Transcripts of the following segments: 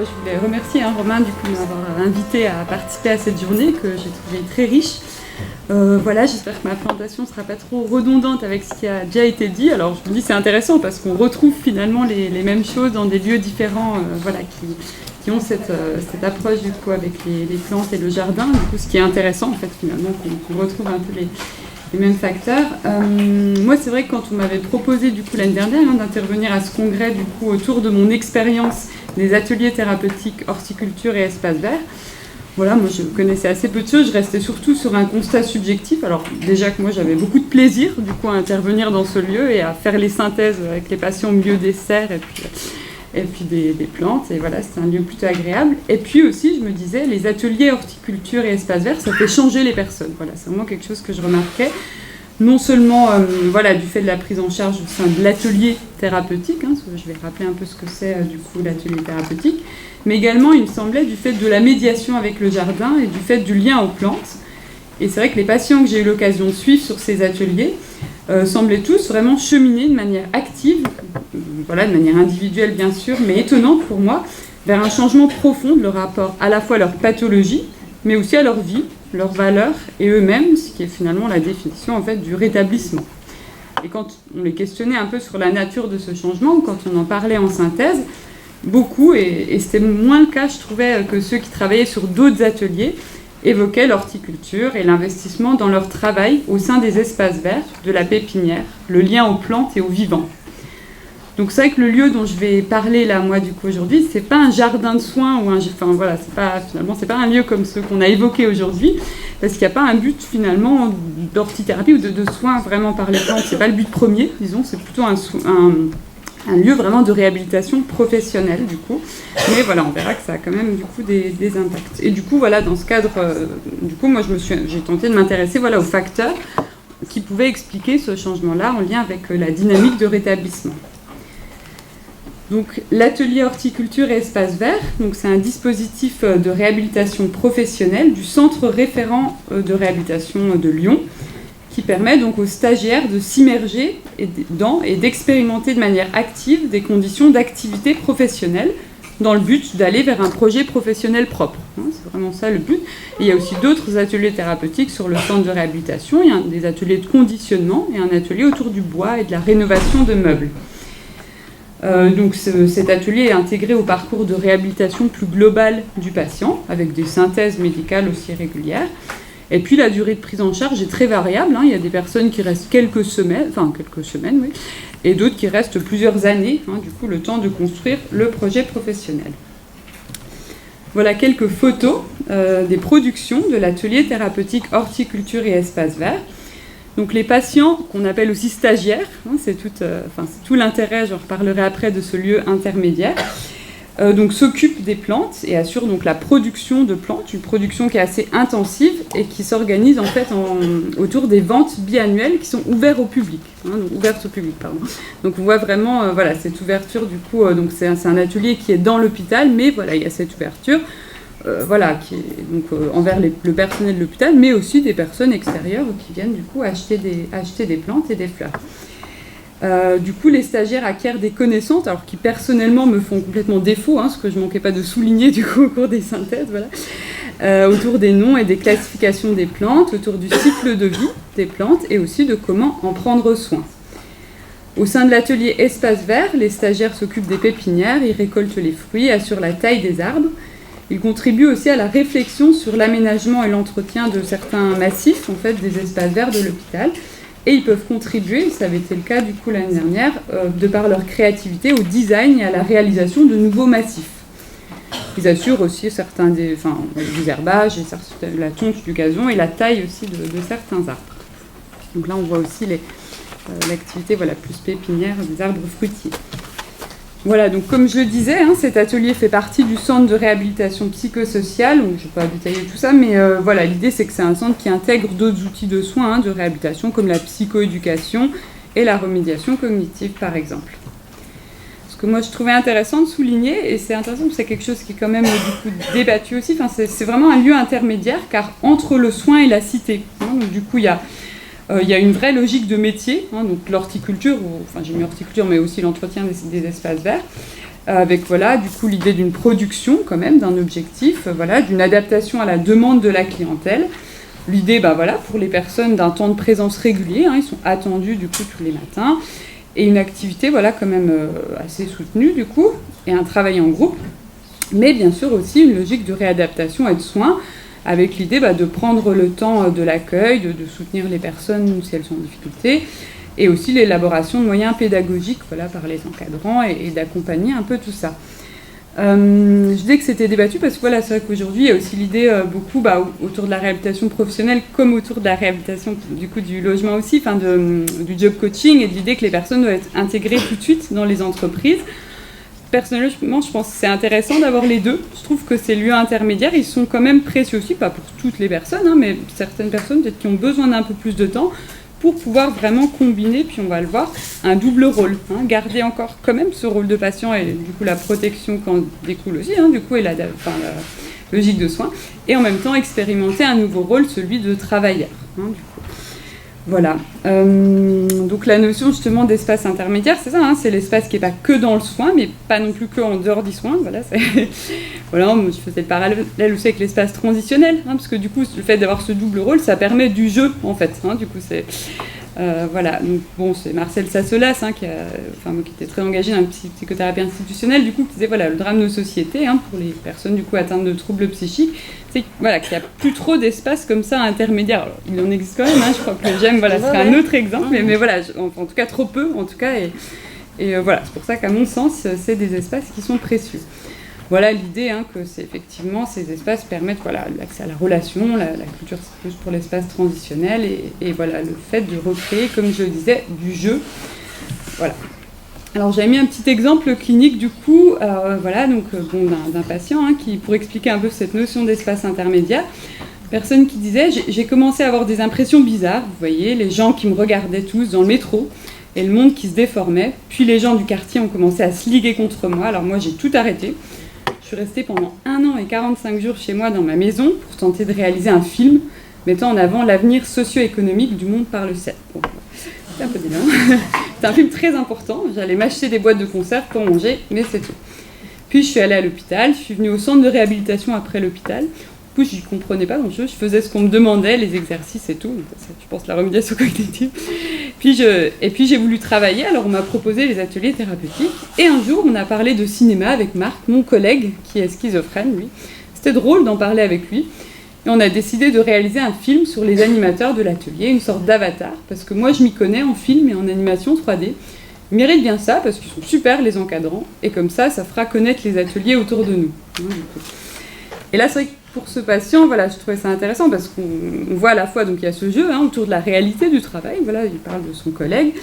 je voulais remercier Romain du coup, de m'avoir invité à participer à cette journée que j'ai trouvée très riche. J'espère que ma présentation ne sera pas trop redondante avec ce qui a déjà été dit. Alors je me dis c'est intéressant parce qu'on retrouve finalement les mêmes choses dans des lieux différents qui ont cette approche du coup avec les plantes et le jardin. Du coup, ce qui est intéressant en fait finalement qu'on retrouve un peu les mêmes facteurs. Moi, c'est vrai que quand on m'avait proposé du coup l'année dernière d'intervenir à ce congrès du coup autour de mon expérience des ateliers thérapeutiques horticulture et espaces verts, voilà, moi je connaissais assez peu de choses, je restais surtout sur un constat subjectif. Alors déjà que moi j'avais beaucoup de plaisir du coup à intervenir dans ce lieu et à faire les synthèses avec les patients au milieu des serres et puis des plantes, et voilà, c'était un lieu plutôt agréable. Et puis aussi, je me disais, les ateliers horticulture et espaces verts, ça fait changer les personnes. Voilà, c'est vraiment quelque chose que je remarquais, non seulement du fait de la prise en charge au sein de l'atelier thérapeutique, je vais rappeler un peu ce que c'est du coup l'atelier thérapeutique, mais également, il me semblait, du fait de la médiation avec le jardin et du fait du lien aux plantes. Et c'est vrai que les patients que j'ai eu l'occasion de suivre sur ces ateliers semblaient tous vraiment cheminer de manière active, de manière individuelle bien sûr, mais étonnante pour moi, vers un changement profond de leur rapport à la fois à leur pathologie, mais aussi à leur vie, leurs valeurs et eux-mêmes, ce qui est finalement la définition en fait du rétablissement. Et quand on les questionnait un peu sur la nature de ce changement, ou quand on en parlait en synthèse, beaucoup, et c'était moins le cas, je trouvais, que ceux qui travaillaient sur d'autres ateliers, évoquaient l'horticulture et l'investissement dans leur travail au sein des espaces verts, de la pépinière, le lien aux plantes et aux vivants. Donc c'est vrai que le lieu dont je vais parler là, moi, du coup, aujourd'hui, c'est pas un jardin de soins, c'est pas un lieu comme ceux qu'on a évoqués aujourd'hui, parce qu'il n'y a pas un but finalement d'hortithérapie ou de soins vraiment par les plantes, c'est pas le but premier, disons, c'est plutôt un lieu vraiment de réhabilitation professionnelle du coup, mais voilà, on verra que ça a quand même du coup des impacts. Et du coup voilà, dans ce cadre, moi j'ai tenté de m'intéresser aux facteurs qui pouvaient expliquer ce changement-là en lien avec la dynamique de rétablissement. Donc l'atelier horticulture et espaces verts, donc c'est un dispositif de réhabilitation professionnelle du centre référent de réhabilitation de Lyon, qui permet donc aux stagiaires de s'immerger dans et d'expérimenter de manière active des conditions d'activité professionnelle dans le but d'aller vers un projet professionnel propre. C'est vraiment ça le but. Et il y a aussi d'autres ateliers thérapeutiques sur le centre de réhabilitation. Il y a des ateliers de conditionnement et un atelier autour du bois et de la rénovation de meubles. Donc cet atelier est intégré au parcours de réhabilitation plus global du patient, avec des synthèses médicales aussi régulières. Et puis la durée de prise en charge est très variable. Il y a des personnes qui restent quelques semaines, oui, et d'autres qui restent plusieurs années, du coup le temps de construire le projet professionnel. Voilà quelques photos des productions de l'atelier thérapeutique horticulture et espaces verts. Donc les patients, qu'on appelle aussi stagiaires, c'est tout l'intérêt, j'en reparlerai après, de ce lieu intermédiaire, s'occupent des plantes et assurent donc la production de plantes, une production qui est assez intensive et qui s'organise en fait autour des ventes biannuelles qui sont ouvertes au public. Donc on voit vraiment cette ouverture du coup, donc c'est un atelier qui est dans l'hôpital, mais voilà, il y a cette ouverture. Qui est donc envers le personnel de l'hôpital, mais aussi des personnes extérieures qui viennent du coup acheter des plantes et des fleurs. Du coup, les stagiaires acquièrent des connaissances, alors qui personnellement me font complètement défaut, ce que je ne manquais pas de souligner du coup au cours des synthèses, autour des noms et des classifications des plantes, autour du cycle de vie des plantes et aussi de comment en prendre soin. Au sein de l'atelier Espace Vert, les stagiaires s'occupent des pépinières, ils récoltent les fruits, assurent la taille des arbres. Ils contribuent aussi à la réflexion sur l'aménagement et l'entretien de certains massifs, en fait, des espaces verts de l'hôpital. Et ils peuvent contribuer, ça avait été le cas du coup l'année dernière, de par leur créativité, au design et à la réalisation de nouveaux massifs. Ils assurent aussi des herbages, et la tonte du gazon et la taille aussi de certains arbres. Donc là, on voit aussi l'activité plus pépinière des arbres fruitiers. Voilà, donc comme je le disais, cet atelier fait partie du centre de réhabilitation psychosociale, donc je ne vais pas détailler tout ça, mais l'idée c'est que c'est un centre qui intègre d'autres outils de soins de réhabilitation comme la psychoéducation et la remédiation cognitive par exemple. Ce que moi je trouvais intéressant de souligner, et c'est intéressant que c'est quelque chose qui est quand même du coup débattu aussi, c'est vraiment un lieu intermédiaire car entre le soin et la cité, donc du coup il y a une vraie logique de métier, donc l'horticulture, j'ai mis horticulture, mais aussi l'entretien des espaces verts, avec voilà, du coup l'idée d'une production quand même, d'un objectif, voilà, d'une adaptation à la demande de la clientèle. L'idée, voilà, pour les personnes d'un temps de présence régulier, ils sont attendus du coup tous les matins, et une activité voilà, quand même assez soutenue du coup, et un travail en groupe, mais bien sûr aussi une logique de réadaptation et de soins, avec l'idée de prendre le temps de l'accueil, de soutenir les personnes si elles sont en difficulté, et aussi l'élaboration de moyens pédagogiques voilà, par les encadrants et d'accompagner un peu tout ça. Je disais que c'était débattu parce que voilà, c'est vrai qu'aujourd'hui il y a aussi l'idée beaucoup autour de la réhabilitation professionnelle comme autour de la réhabilitation du coup du logement aussi, du job coaching et de l'idée que les personnes doivent être intégrées tout de suite dans les entreprises. Personnellement, je pense que c'est intéressant d'avoir les deux. Je trouve que ces lieux intermédiaires, ils sont quand même précieux aussi, pas pour toutes les personnes, mais certaines personnes peut-être qui ont besoin d'un peu plus de temps pour pouvoir vraiment combiner, puis on va le voir, un double rôle. Garder encore quand même ce rôle de patient et du coup la protection qu'en découle aussi, du coup, et la logique de soins, et en même temps expérimenter un nouveau rôle, celui de travailleur. Du coup. Voilà. Donc la notion justement d'espace intermédiaire, c'est ça, c'est l'espace qui n'est pas que dans le soin, mais pas non plus que en dehors du soin. Voilà, voilà, je faisais le parallèle aussi avec l'espace transitionnel, parce que du coup, le fait d'avoir ce double rôle, ça permet du jeu en fait. Du coup, c'est voilà. Donc bon, c'est Marcel Sasselas qui était très engagé dans la psychothérapie institutionnelle, du coup, qui disait voilà, le drame de nos sociétés pour les personnes du coup atteintes de troubles psychiques. C'est voilà, qu'il n'y a plus trop d'espace comme ça intermédiaire. Alors, il en existe quand même, je crois que le GEM serait un autre exemple, mais voilà, en tout cas trop peu, en tout cas, et voilà, c'est pour ça qu'à mon sens, c'est des espaces qui sont précieux. Voilà l'idée que c'est effectivement ces espaces permettent voilà, l'accès à la relation, la culture c'est plus pour l'espace transitionnel, et voilà, le fait de recréer, comme je le disais, du jeu. Voilà. Alors j'avais mis un petit exemple clinique du coup, voilà, donc d'un patient qui, pour expliquer un peu cette notion d'espace intermédiaire, personne qui disait j'ai commencé à avoir des impressions bizarres, vous voyez, les gens qui me regardaient tous dans le métro et le monde qui se déformait, puis les gens du quartier ont commencé à se liguer contre moi, alors moi j'ai tout arrêté, je suis restée pendant 1 an et 45 jours chez moi dans ma maison pour tenter de réaliser un film mettant en avant l'avenir socio-économique du monde par le ciel. Bon, c'est un peu déliant. C'est un film très important. J'allais m'acheter des boîtes de conserve pour manger, mais c'est tout. Puis je suis allée à l'hôpital. Je suis venue au centre de réhabilitation après l'hôpital. Du coup, je n'y comprenais pas grand-chose. Je faisais ce qu'on me demandait, les exercices et tout. Je pense la remédiation cognitive. Puis j'ai voulu travailler. Alors on m'a proposé les ateliers thérapeutiques. Et un jour, on a parlé de cinéma avec Marc, mon collègue, qui est schizophrène, lui. C'était drôle d'en parler avec lui. Et on a décidé de réaliser un film sur les animateurs de l'atelier, une sorte d'avatar, parce que moi je m'y connais en film et en animation 3D. Ils méritent bien ça, parce qu'ils sont super les encadrants, et comme ça fera connaître les ateliers autour de nous. Et là, c'est vrai que pour ce patient, voilà, je trouvais ça intéressant, parce qu'on voit à la fois, donc il y a ce jeu autour de la réalité du travail, voilà, il parle de son collègue,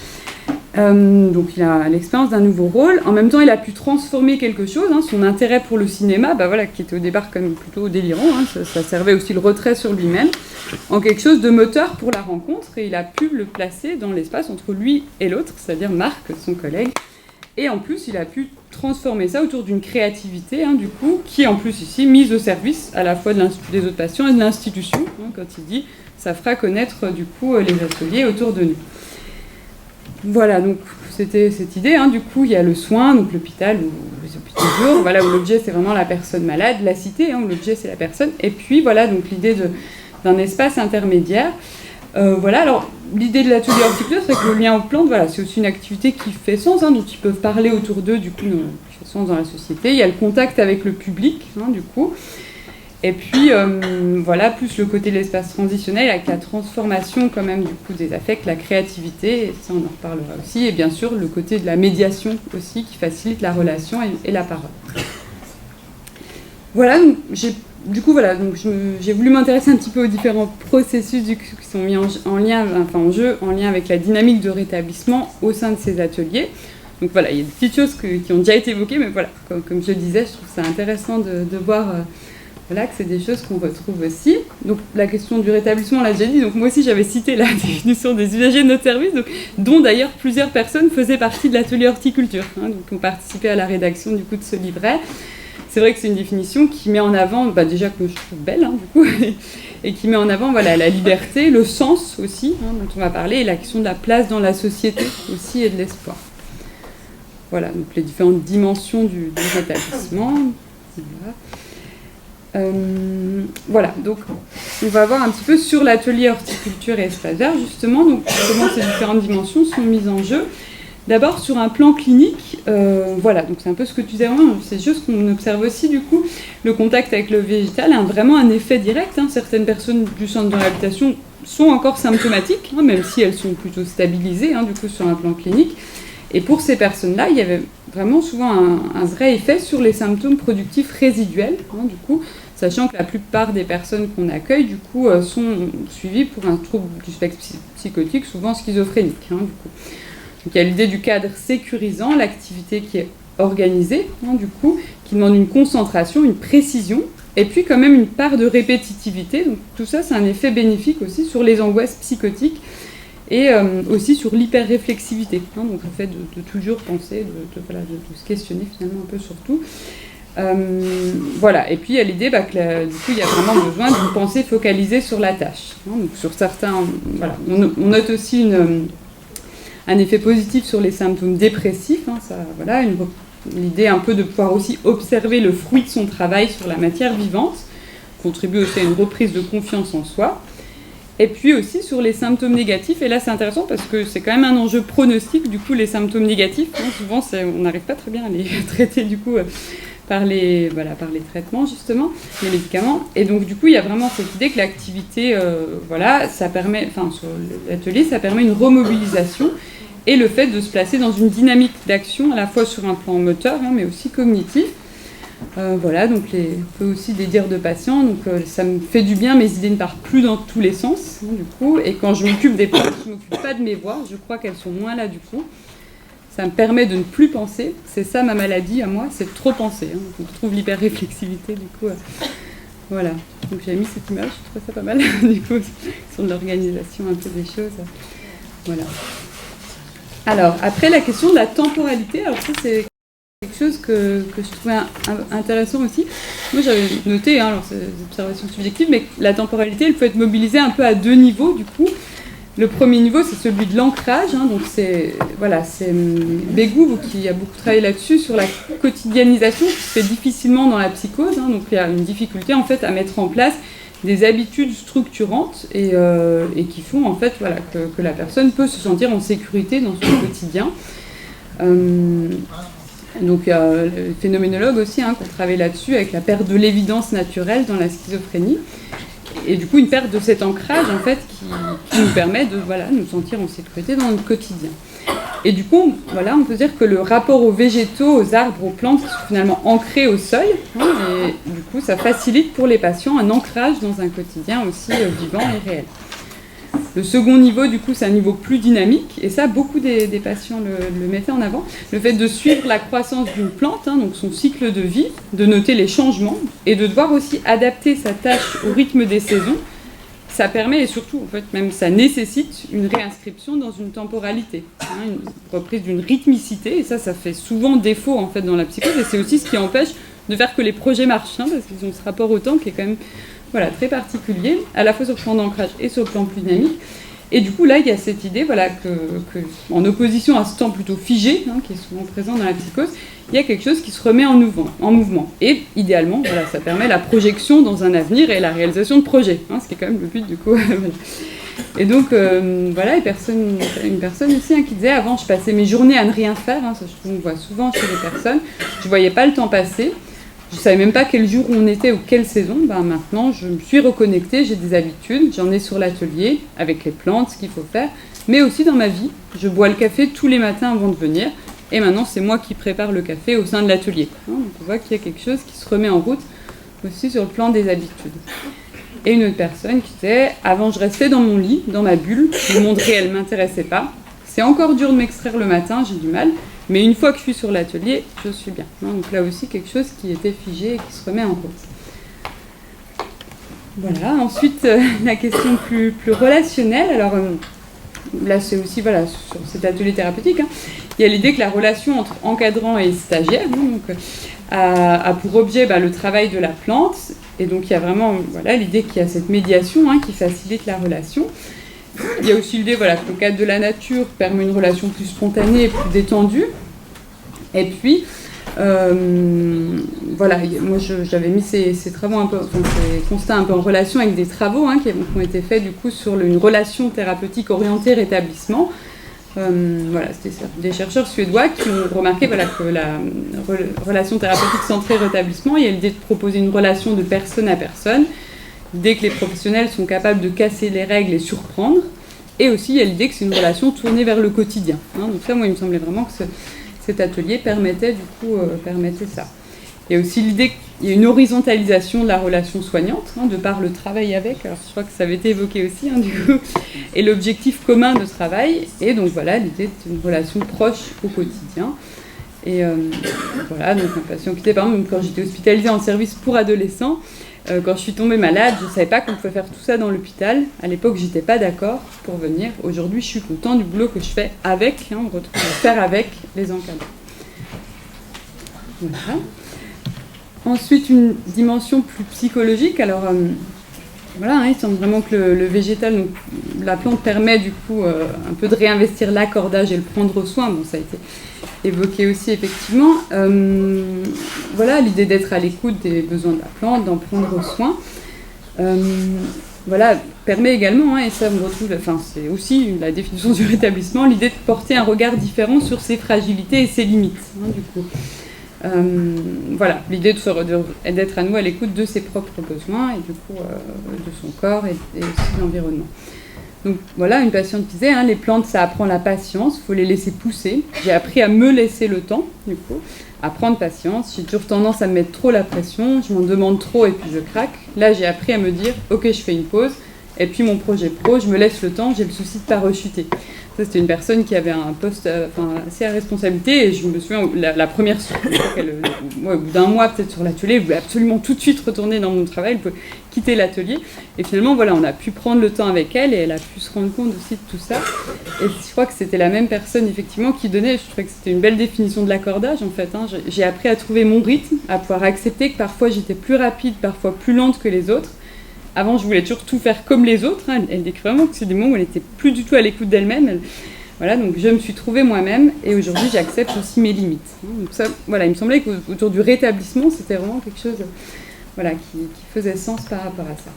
donc il a l'expérience d'un nouveau rôle. En même temps, il a pu transformer quelque chose. Son intérêt pour le cinéma, voilà, qui était au départ quand même plutôt délirant, ça servait aussi le retrait sur lui-même, en quelque chose de moteur pour la rencontre. Et il a pu le placer dans l'espace entre lui et l'autre, c'est-à-dire Marc, son collègue. Et en plus, il a pu transformer ça autour d'une créativité, du coup, qui est en plus ici mise au service à la fois des autres patients et de l'institution, quand il dit ça fera connaître du coup les ateliers autour de nous. Voilà, donc c'était cette idée. Du coup, il y a le soin, donc l'hôpital ou les hôpitaux de jour, voilà, où l'objet c'est vraiment la personne malade, la cité, où l'objet c'est la personne. Et puis voilà, donc l'idée d'un espace intermédiaire. Voilà, alors l'idée de l'atelier horticulture, c'est que le lien aux plantes, voilà, c'est aussi une activité qui fait sens, dont ils peuvent parler autour d'eux, du coup, qui fait sens dans la société. Il y a le contact avec le public, du coup. Et puis, voilà, plus le côté de l'espace transitionnel, avec la transformation quand même du coup des affects, la créativité, et ça on en reparlera aussi, et bien sûr le côté de la médiation aussi, qui facilite la relation et la parole. Voilà, donc j'ai voulu m'intéresser un petit peu aux différents processus qui sont mis en jeu en lien avec la dynamique de rétablissement au sein de ces ateliers. Donc voilà, il y a des petites choses qui ont déjà été évoquées, mais voilà, comme je le disais, je trouve ça intéressant de voir... Voilà, que c'est des choses qu'on retrouve aussi. Donc la question du rétablissement, on l'a déjà dit. Donc moi aussi, j'avais cité la définition des usagers de notre service, dont d'ailleurs plusieurs personnes faisaient partie de l'atelier horticulture, donc ont participé à la rédaction du coup de ce livret. C'est vrai que c'est une définition qui met en avant, déjà que je trouve belle, du coup, et qui met en avant voilà, la liberté, le sens aussi, dont on va parler, et la question de la place dans la société aussi et de l'espoir. Voilà, donc les différentes dimensions du rétablissement. Voilà, donc on va voir un petit peu sur l'atelier horticulture et espace vert, justement, donc comment ces différentes dimensions sont mises en jeu. D'abord, sur un plan clinique, voilà, donc c'est un peu ce que tu disais, c'est juste qu'on observe aussi, du coup, le contact avec le végétal a vraiment un effet direct. Certaines personnes du centre de réhabilitation sont encore symptomatiques, même si elles sont plutôt stabilisées, du coup, sur un plan clinique. Et pour ces personnes-là, il y avait vraiment souvent un vrai effet sur les symptômes productifs résiduels, du coup, sachant que la plupart des personnes qu'on accueille, du coup, sont suivies pour un trouble du spectre psychotique, souvent schizophrénique, du coup. Donc il y a l'idée du cadre sécurisant, l'activité qui est organisée, du coup, qui demande une concentration, une précision, et puis quand même une part de répétitivité. Donc tout ça, c'est un effet bénéfique aussi sur les angoisses psychotiques, et aussi sur l'hyperréflexivité, donc le fait de toujours penser, de se questionner finalement un peu sur tout. Voilà, et puis il y a l'idée que du coup il y a vraiment besoin d'une pensée focalisée sur la tâche. Donc sur certains, voilà, on note aussi un effet positif sur les symptômes dépressifs, voilà, l'idée un peu de pouvoir aussi observer le fruit de son travail sur la matière vivante, contribue aussi à une reprise de confiance en soi. Et puis aussi sur les symptômes négatifs, et là c'est intéressant parce que c'est quand même un enjeu pronostic, du coup les symptômes négatifs, souvent on n'arrive pas très bien à les traiter du coup par les traitements justement, les médicaments, et donc du coup il y a vraiment cette idée que l'activité, ça permet, sur l'atelier, ça permet une remobilisation, et le fait de se placer dans une dynamique d'action à la fois sur un plan moteur, mais aussi cognitif. Voilà, donc on peut aussi des dires de patients, donc ça me fait du bien, mes idées ne partent plus dans tous les sens, du coup, et quand je m'occupe des plantes, je ne m'occupe pas de mes voix, je crois qu'elles sont moins là du coup. Ça me permet de ne plus penser, c'est ça ma maladie à moi, c'est de trop penser. On trouve l'hyperréflexivité du coup. Voilà, donc j'ai mis cette image, je trouve ça pas mal, du coup, sur l'organisation un peu des choses. Voilà. Alors, après la question de la temporalité, alors ça c'est quelque chose que je trouvais intéressant aussi. Moi j'avais noté, alors c'est des observations subjectives, mais la temporalité elle peut être mobilisée un peu à deux niveaux du coup. Le premier niveau c'est celui de l'ancrage, donc c'est Begou qui a beaucoup travaillé là-dessus, sur la quotidianisation qui se fait difficilement dans la psychose, donc il y a une difficulté en fait à mettre en place des habitudes structurantes et qui font en fait que la personne peut se sentir en sécurité dans son quotidien. Donc le phénoménologue aussi, qu'on travaille là-dessus, avec la perte de l'évidence naturelle dans la schizophrénie. Et du coup, une perte de cet ancrage, en fait, qui nous permet de nous sentir en sécurité dans notre quotidien. Et du coup, on peut dire que le rapport aux végétaux, aux arbres, aux plantes, qui sont finalement ancrés au sol, et du coup, ça facilite pour les patients un ancrage dans un quotidien aussi vivant et réel. Le second niveau, du coup, c'est un niveau plus dynamique, et ça, beaucoup des patients le mettaient en avant. Le fait de suivre la croissance d'une plante, donc son cycle de vie, de noter les changements, et de devoir aussi adapter sa tâche au rythme des saisons, ça permet, et surtout, en fait, même ça nécessite une réinscription dans une temporalité, une reprise d'une rythmicité, et ça fait souvent défaut, en fait, dans la psychose, et c'est aussi ce qui empêche de faire que les projets marchent, parce qu'ils ont ce rapport au temps qui est quand même très particulier, à la fois sur le plan d'ancrage et sur le plan plus dynamique. Et du coup, là, il y a cette idée que en opposition à ce temps plutôt figé, qui est souvent présent dans la psychose, il y a quelque chose qui se remet en mouvement. Et idéalement, ça permet la projection dans un avenir et la réalisation de projets, ce qui est quand même le but du coup. Et donc, une personne aussi qui disait, avant, je passais mes journées à ne rien faire, ça je trouve qu'on voit souvent chez les personnes, je ne voyais pas le temps passer. Je ne savais même pas quel jour on était ou quelle saison. Maintenant, je me suis reconnectée, j'ai des habitudes, j'en ai sur l'atelier, avec les plantes, ce qu'il faut faire, mais aussi dans ma vie. Je bois le café tous les matins avant de venir, et maintenant, c'est moi qui prépare le café au sein de l'atelier. Donc, on voit qu'il y a quelque chose qui se remet en route aussi sur le plan des habitudes. Et une autre personne qui disait, avant, je restais dans mon lit, dans ma bulle, le monde réel ne m'intéressait pas. C'est encore dur de m'extraire le matin, j'ai du mal. Mais une fois que je suis sur l'atelier, je suis bien. Donc là aussi, quelque chose qui était figé et qui se remet en route. Voilà. Ensuite, la question plus relationnelle. Alors là, c'est aussi sur cet atelier thérapeutique. Il y a l'idée que la relation entre encadrant et stagiaire a pour objet le travail de la plante. Et donc, il y a vraiment l'idée qu'il y a cette médiation qui facilite la relation. Il y a aussi l'idée que le cadre de la nature permet une relation plus spontanée et plus détendue. Et puis, voilà, moi j'avais mis ces travaux un peu, enfin, ces constats un peu en relation avec des travaux qui ont été faits du coup sur une relation thérapeutique orientée rétablissement. Voilà, c'était des chercheurs suédois qui ont remarqué voilà, que la relation thérapeutique centrée rétablissement, il y a l'idée de proposer une relation de personne à personne, l'idée que les professionnels sont capables de casser les règles et surprendre, et aussi il y a l'idée que c'est une relation tournée vers le quotidien. Donc ça, moi, il me semblait vraiment que cet atelier permettait ça. Il y a aussi l'idée qu'il y a une horizontalisation de la relation soignante, de par le travail avec. Alors je crois que ça avait été évoqué aussi, du coup, et l'objectif commun de travail. Et donc voilà, l'idée d'une relation proche au quotidien. Et voilà, donc un patient qui était, par exemple, quand j'étais hospitalisée en service pour adolescents, quand je suis tombée malade, je ne savais pas qu'on pouvait faire tout ça dans l'hôpital. À l'époque, j'étais pas d'accord pour venir. Aujourd'hui, je suis content du boulot que je fais avec, on retrouve à faire avec les encadrants. Voilà. Ensuite, une dimension plus psychologique. Alors, voilà, il semble vraiment que le végétal, donc, la plante permet du coup un peu de réinvestir l'accordage et le prendre soin. Bon, ça a été évoqué aussi, effectivement. Voilà, l'idée d'être à l'écoute des besoins de la plante, d'en prendre soin. Voilà, permet également, et ça me retrouve, enfin, c'est aussi la définition du rétablissement, l'idée de porter un regard différent sur ses fragilités et ses limites, du coup. Voilà, l'idée d'être à nous à l'écoute de ses propres besoins et du coup de son corps et aussi de l'environnement. Donc voilà, une patiente qui disait, les plantes ça apprend la patience, il faut les laisser pousser. J'ai appris à me laisser le temps, du coup, à prendre patience. J'ai toujours tendance à me mettre trop la pression, je m'en demande trop et puis je craque. Là j'ai appris à me dire, ok, je fais une pause. Et puis mon projet pro, je me laisse le temps, j'ai le souci de ne pas rechuter. Ça, c'était une personne qui avait un poste assez à responsabilité. Et je me souviens, la première, au bout d'un mois peut-être sur l'atelier, elle voulait absolument tout de suite retourner dans mon travail, elle pouvait quitter l'atelier. Et finalement, voilà, on a pu prendre le temps avec elle et elle a pu se rendre compte aussi de tout ça. Et je crois que c'était la même personne, effectivement, qui donnait, je trouvais que c'était une belle définition de l'accordage, en fait. J'ai appris à trouver mon rythme, à pouvoir accepter que parfois j'étais plus rapide, parfois plus lente que les autres. Avant, je voulais toujours tout faire comme les autres. Elle décrit vraiment que c'est des moments où elle n'était plus du tout à l'écoute d'elle-même. Voilà, donc je me suis trouvée moi-même et aujourd'hui, j'accepte aussi mes limites. Donc ça, voilà, il me semblait qu'autour du rétablissement, c'était vraiment quelque chose voilà, qui faisait sens par rapport à ça.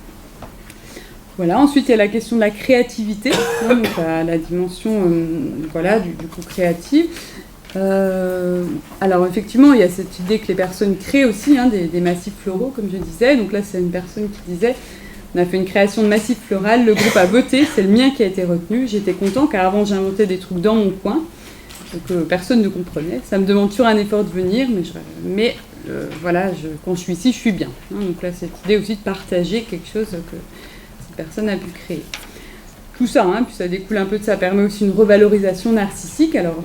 Voilà, ensuite, il y a la question de la créativité, donc la dimension voilà, du coup créative. Alors effectivement, il y a cette idée que les personnes créent aussi des massifs floraux, comme je disais. Donc là, c'est une personne qui disait... On a fait une création de massif floral, le groupe a voté, c'est le mien qui a été retenu. J'étais content car avant j'inventais des trucs dans mon coin, donc personne ne comprenait. Ça me demande toujours un effort de venir, mais voilà, quand je suis ici, je suis bien. Donc là, cette idée aussi de partager quelque chose que cette personne a pu créer. Tout ça, puis ça découle un peu de ça, permet aussi une revalorisation narcissique. Alors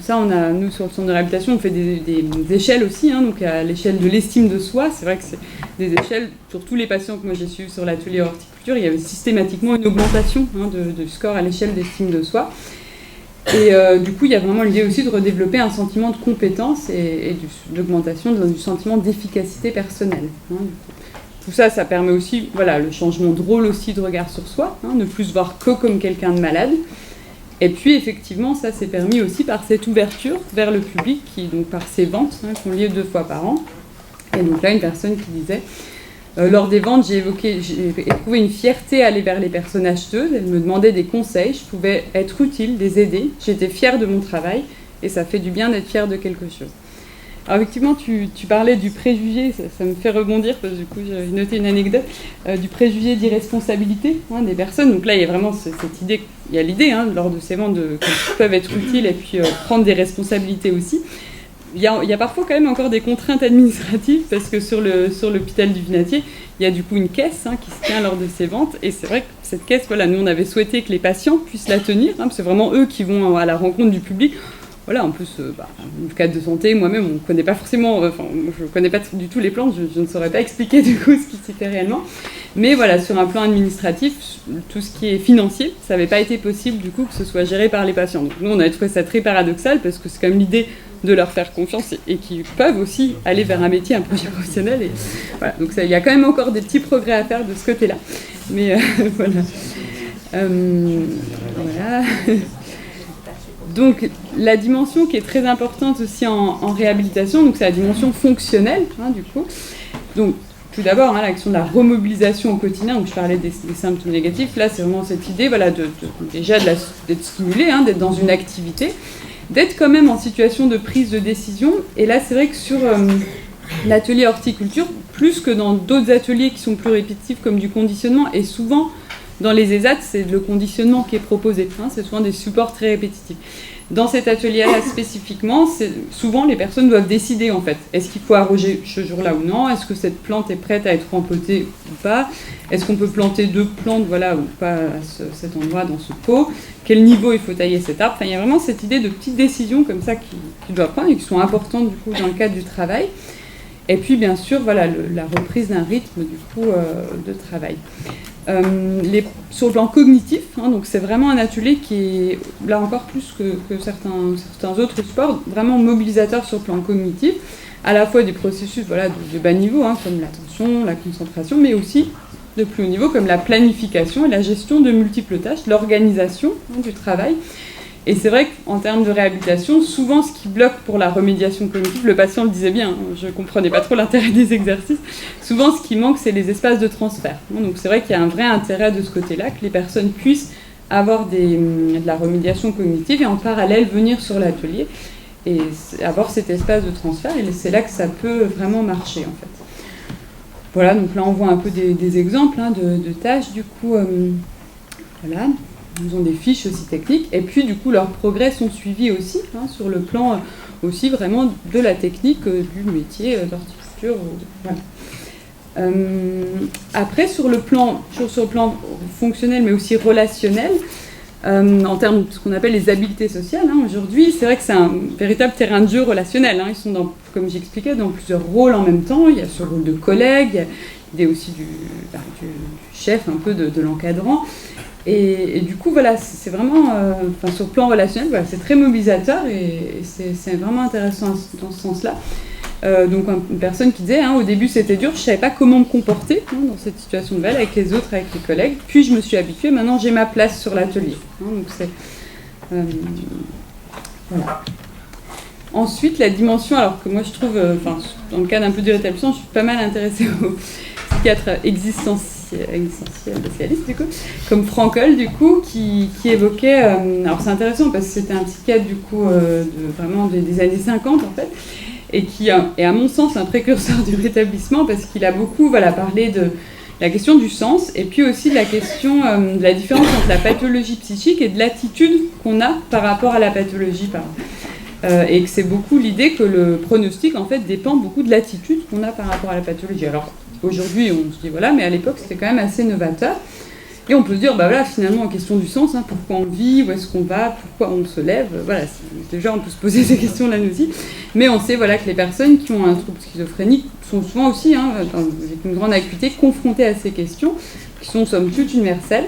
ça, nous sur le centre de réhabilitation, on fait des échelles aussi, donc à l'échelle de l'estime de soi. C'est vrai que c'est des échelles, pour tous les patients que moi j'ai suivis sur l'atelier horticulture, il y avait systématiquement une augmentation de score à l'échelle d'estime de soi. Et du coup, il y a vraiment l'idée aussi de redévelopper un sentiment de compétence et d'augmentation du sentiment d'efficacité personnelle. Tout ça, ça permet aussi, voilà, le changement de rôle aussi, de regard sur soi, ne plus se voir que comme quelqu'un de malade. Et puis, effectivement, ça s'est permis aussi par cette ouverture vers le public, donc par ces ventes, qui ont lieu 2 fois par an. Et donc là, une personne qui disait, lors des ventes, j'ai éprouvé une fierté à aller vers les personnes acheteuses. Elles me demandaient des conseils, je pouvais être utile, les aider. J'étais fière de mon travail et ça fait du bien d'être fière de quelque chose. Alors effectivement, tu parlais du préjugé, ça me fait rebondir, parce que du coup j'ai noté une anecdote, du préjugé d'irresponsabilité des personnes. Donc là, il y a vraiment cette idée, il y a l'idée lors de ces ventes qu'elles peuvent être utiles et puis prendre des responsabilités aussi. Il y a parfois quand même encore des contraintes administratives, parce que sur l'hôpital du Vinatier, il y a du coup une caisse qui se tient lors de ces ventes. Et c'est vrai que cette caisse, voilà, nous on avait souhaité que les patients puissent la tenir, parce que c'est vraiment eux qui vont à la rencontre du public. Voilà, en plus, le cadre de santé, moi-même, on ne connaît pas forcément, je ne connais pas du tout les plantes, je ne saurais pas expliquer du coup ce qui s'y fait réellement. Mais voilà, sur un plan administratif, tout ce qui est financier, ça n'avait pas été possible du coup que ce soit géré par les patients. Donc nous, on avait trouvé ça très paradoxal parce que c'est quand même l'idée de leur faire confiance et qu'ils peuvent aussi aller vers un métier, un projet professionnel. Et voilà, donc il y a quand même encore des petits progrès à faire de ce côté-là. Mais voilà. Voilà. Donc la dimension qui est très importante aussi en réhabilitation, donc c'est la dimension fonctionnelle, du coup. Donc tout d'abord, l'action de la remobilisation au quotidien, donc je parlais des symptômes négatifs, là c'est vraiment cette idée déjà d'être stimulé, d'être dans une activité, d'être quand même en situation de prise de décision. Et là c'est vrai que sur l'atelier horticulture, plus que dans d'autres ateliers qui sont plus répétitifs comme du conditionnement, et souvent dans les ESAT, c'est le conditionnement qui est proposé, c'est souvent des supports très répétitifs. Dans cet atelier-là spécifiquement, souvent les personnes doivent décider en fait. Est-ce qu'il faut arroser ce jour-là ou non? Est-ce que cette plante est prête à être rempotée ou pas? Est-ce qu'on peut planter 2 plantes ou pas à cet endroit dans ce pot? Quel niveau il faut tailler cet arbre? Il y a vraiment cette idée de petites décisions comme ça qu'ils doivent prendre et qui sont importantes du coup dans le cadre du travail. Et puis bien sûr, la reprise d'un rythme du coup de travail. Sur le plan cognitif, donc c'est vraiment un atelier qui est, là encore plus que certains autres sports, vraiment mobilisateur sur le plan cognitif, à la fois des processus de bas niveau, comme l'attention, la concentration, mais aussi de plus haut niveau, comme la planification et la gestion de multiples tâches, l'organisation du travail. Et c'est vrai qu'en termes de réhabilitation, souvent ce qui bloque pour la remédiation cognitive, le patient le disait bien, je ne comprenais pas trop l'intérêt des exercices, souvent ce qui manque c'est les espaces de transfert. Donc c'est vrai qu'il y a un vrai intérêt de ce côté-là, que les personnes puissent avoir de la remédiation cognitive et en parallèle venir sur l'atelier et avoir cet espace de transfert, et c'est là que ça peut vraiment marcher en fait. Voilà, donc là on voit un peu des exemples de tâches du coup, voilà. Ils ont des fiches aussi techniques, et puis du coup leurs progrès sont suivis aussi, sur le plan aussi vraiment de la technique du métier d'horticulture. Voilà. Après sur le plan fonctionnel mais aussi relationnel, en termes de ce qu'on appelle les habiletés sociales, aujourd'hui c'est vrai que c'est un véritable terrain de jeu relationnel. Ils sont, comme j'expliquais, dans plusieurs rôles en même temps. Il y a ce rôle de collègue, il y a l'idée aussi du chef, un peu de l'encadrant. Et du coup, c'est vraiment, sur le plan relationnel, c'est très mobilisateur et c'est vraiment intéressant dans ce sens-là. Donc une personne qui disait, au début c'était dur, je ne savais pas comment me comporter dans cette situation nouvelle, avec les autres, avec les collègues, puis je me suis habituée, maintenant j'ai ma place sur l'atelier. Donc c'est, voilà. Ensuite, la dimension, alors que moi je trouve, dans le cadre un peu du rétablissement, je suis pas mal intéressée aux psychiatres existentiels spécialiste du coup, comme Frankl du coup, qui évoquait, alors c'est intéressant parce que c'était un psychiatre du coup vraiment des années 50 en fait, et qui est à mon sens un précurseur du rétablissement parce qu'il a beaucoup parlé de la question du sens et puis aussi de la question de la différence entre la pathologie psychique et de l'attitude qu'on a par rapport à la pathologie et que c'est beaucoup l'idée que le pronostic en fait dépend beaucoup de l'attitude qu'on a par rapport à la pathologie. Alors aujourd'hui, on se dit voilà, mais à l'époque, c'était quand même assez novateur. Et on peut se dire, finalement, en question du sens, pourquoi on vit, où est-ce qu'on va, pourquoi on se lève, déjà, on peut se poser ces questions-là nous aussi. Mais on sait, que les personnes qui ont un trouble schizophrénique sont souvent aussi, avec une grande acuité, confrontées à ces questions, qui sont, somme toute, universelles.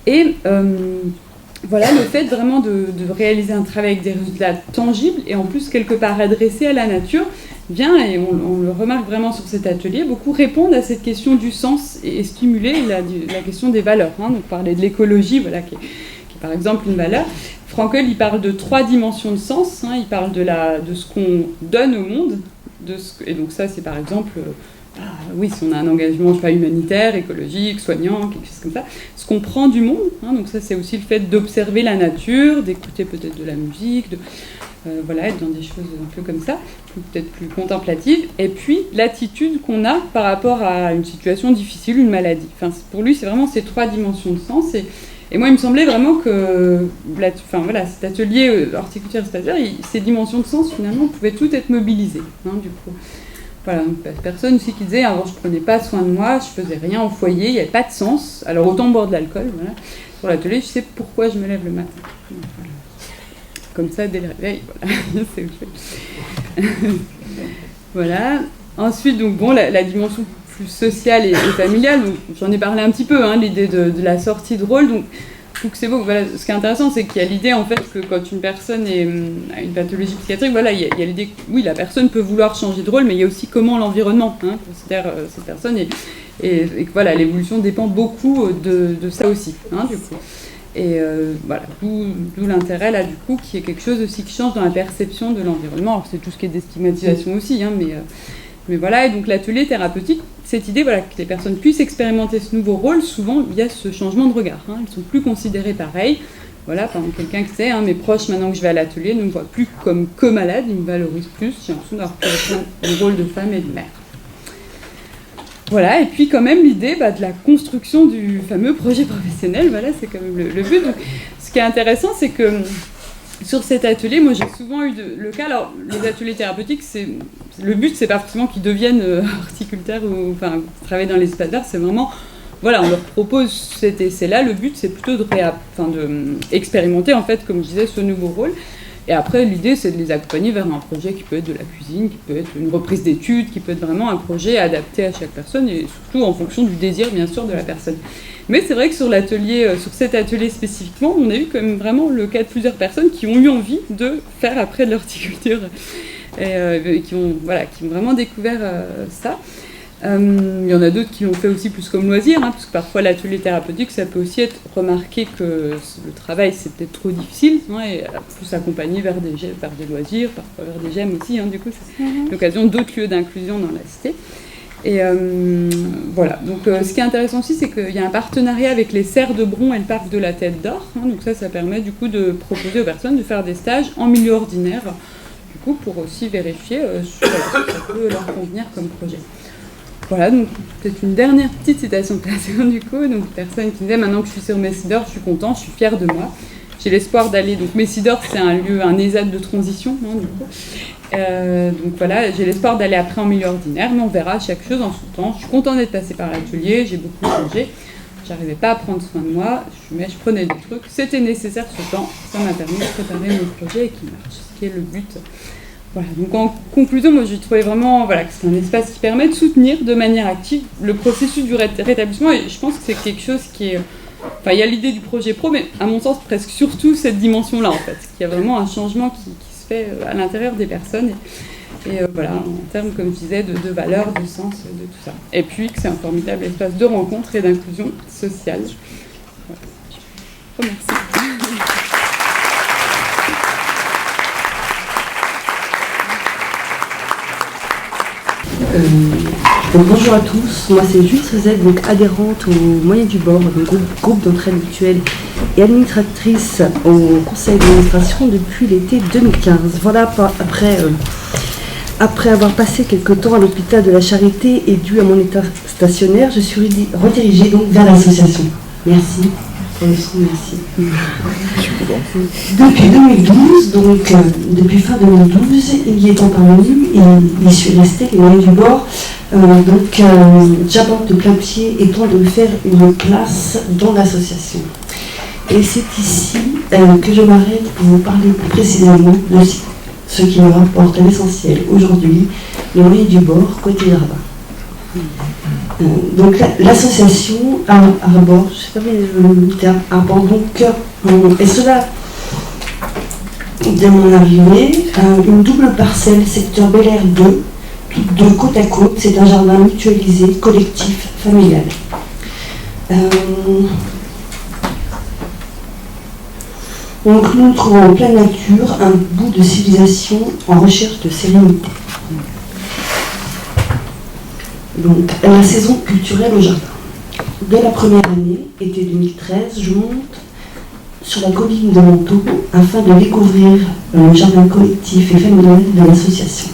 Et le fait vraiment de réaliser un travail avec des résultats tangibles, et en plus, quelque part, adressés à la nature, vient, et on le remarque vraiment sur cet atelier, beaucoup répondre à cette question du sens et stimuler la question des valeurs. Donc parler de l'écologie, qui est par exemple une valeur. Frankl, il parle de 3 dimensions de sens. Il parle de ce qu'on donne au monde. Et donc ça, c'est par exemple, si on a un engagement humanitaire, écologique, soignant, quelque chose comme ça. Ce qu'on prend du monde. Donc ça, c'est aussi le fait d'observer la nature, d'écouter peut-être de la musique, être dans des choses un peu comme ça, peut-être plus contemplatives, et puis l'attitude qu'on a par rapport à une situation difficile, une maladie. Pour lui, c'est vraiment ces 3 dimensions de sens, et moi, il me semblait vraiment que cet atelier horticulture espaciale, ces dimensions de sens, finalement, pouvaient toutes être mobilisées, du coup. Voilà, donc personne aussi qui disait, avant, je prenais pas soin de moi, je faisais rien au foyer, il n'y avait pas de sens, alors autant boire de l'alcool, Pour l'atelier, je sais pourquoi je me lève le matin. Voilà. Comme ça, dès le réveil, c'est ok. Voilà. Ensuite, donc, la dimension plus sociale et familiale, donc, j'en ai parlé un petit peu, l'idée de la sortie de rôle. Donc, je trouve que c'est beau. Ce qui est intéressant, c'est qu'il y a l'idée, en fait, que quand une personne a une pathologie psychiatrique, il y a l'idée que, oui, la personne peut vouloir changer de rôle, mais il y a aussi comment l'environnement considère cette personne. Et que l'évolution dépend beaucoup de ça aussi, du coup. Et voilà, d'où l'intérêt là du coup, qui est quelque chose aussi qui change dans la perception de l'environnement. Alors c'est tout ce qui est déstigmatisation aussi, hein, mais voilà, et donc l'atelier thérapeutique, cette idée voilà, que les personnes puissent expérimenter ce nouveau rôle, souvent il y a ce changement de regard, hein, ils ne sont plus considérés pareil. Voilà, par exemple, quelqu'un qui sait, hein, mes proches, maintenant que je vais à l'atelier, ne me voient plus comme que malade, ils me valorisent plus, j'ai l'impression d'avoir pu reprendre le rôle de femme et de mère. Voilà, et puis quand même l'idée de la construction du fameux projet professionnel, voilà, c'est quand même le but. Donc, ce qui est intéressant, c'est que sur cet atelier, moi j'ai souvent eu le cas, alors les ateliers thérapeutiques, le but c'est pas forcément qu'ils deviennent horticulteurs ou enfin travailler dans l'espace vert, c'est vraiment, voilà, on leur propose cet essai-là, le but c'est plutôt de expérimenter en fait, comme je disais, ce nouveau rôle. Et après, l'idée, c'est de les accompagner vers un projet qui peut être de la cuisine, qui peut être une reprise d'études, qui peut être vraiment un projet adapté à chaque personne, et surtout en fonction du désir, bien sûr, de la personne. Mais c'est vrai que sur cet atelier spécifiquement, on a eu quand même vraiment le cas de plusieurs personnes qui ont eu envie de faire après de l'horticulture, et qui ont vraiment découvert ça. Il y en a d'autres qui l'ont fait aussi plus comme loisir, hein, parce que parfois l'atelier thérapeutique, ça peut aussi être remarqué que le travail c'est peut-être trop difficile, hein, et plus accompagné vers des loisirs, parfois vers des gemmes aussi, hein, du coup c'est l'occasion d'autres lieux d'inclusion dans la cité. Et voilà, donc ce qui est intéressant aussi, c'est qu'il y a un partenariat avec les Serres de Bron et le Parc de la Tête d'Or, hein, donc ça permet du coup de proposer aux personnes de faire des stages en milieu ordinaire, du coup pour aussi vérifier si ça peut leur convenir comme projet. Voilà, donc peut-être une dernière petite citation de personne du coup, donc personne qui disait maintenant que je suis sur Messidor, je suis content, je suis fière de moi. J'ai l'espoir d'aller, donc Messidor c'est un ESAT de transition, hein, du coup. Donc voilà, j'ai l'espoir d'aller après en milieu ordinaire, mais on verra chaque chose en son temps. Je suis contente d'être passée par l'atelier, j'ai beaucoup changé, j'arrivais pas à prendre soin de moi, mais je prenais des trucs, c'était nécessaire ce temps, ça m'a permis de préparer mon projet et qui marche, ce qui est le but. Voilà, donc en conclusion, moi j'ai trouvé vraiment que c'est un espace qui permet de soutenir de manière active le processus du rétablissement, et je pense que c'est quelque chose qui est... Enfin, il y a l'idée du projet pro, mais à mon sens presque surtout cette dimension-là en fait, qu'il y a vraiment un changement qui se fait à l'intérieur des personnes, et voilà, en termes, comme je disais, de valeurs, de sens, de tout ça. Et puis que c'est un formidable espace de rencontre et d'inclusion sociale. Voilà. Je vous remercie. Donc bonjour à tous, moi c'est Julie Sozette, donc adhérente au Moyen du Bord, donc groupe d'entraide mutuelle et administratrice au conseil d'administration depuis l'été 2015. Voilà, après avoir passé quelques temps à l'hôpital de la Charité et dû à mon état stationnaire, je suis redirigée donc vers l'association. Merci. Merci. Depuis 2012, donc depuis fin 2012, il y est parvenu et j'y suis restée, les Moyens du Bord. J'aborde de plein pied et tente de faire une place dans l'association. Et c'est ici que je m'arrête pour vous parler plus précisément de ce qui me rapporte à l'essentiel aujourd'hui, les Moyens du Bord côté jardin. Donc l'association arbore, je sais pas le terme, arbore donc, et cela, dès mon arrivée, une double parcelle, secteur Bel Air 2, de côte à côte, c'est un jardin mutualisé, collectif, familial. Donc nous nous trouvons en pleine nature, un bout de civilisation en recherche de sérénité. Donc, la saison culturelle au jardin. Dès la première année, été 2013, je monte sur la colline de Montaut afin de découvrir le jardin collectif et familial de l'association.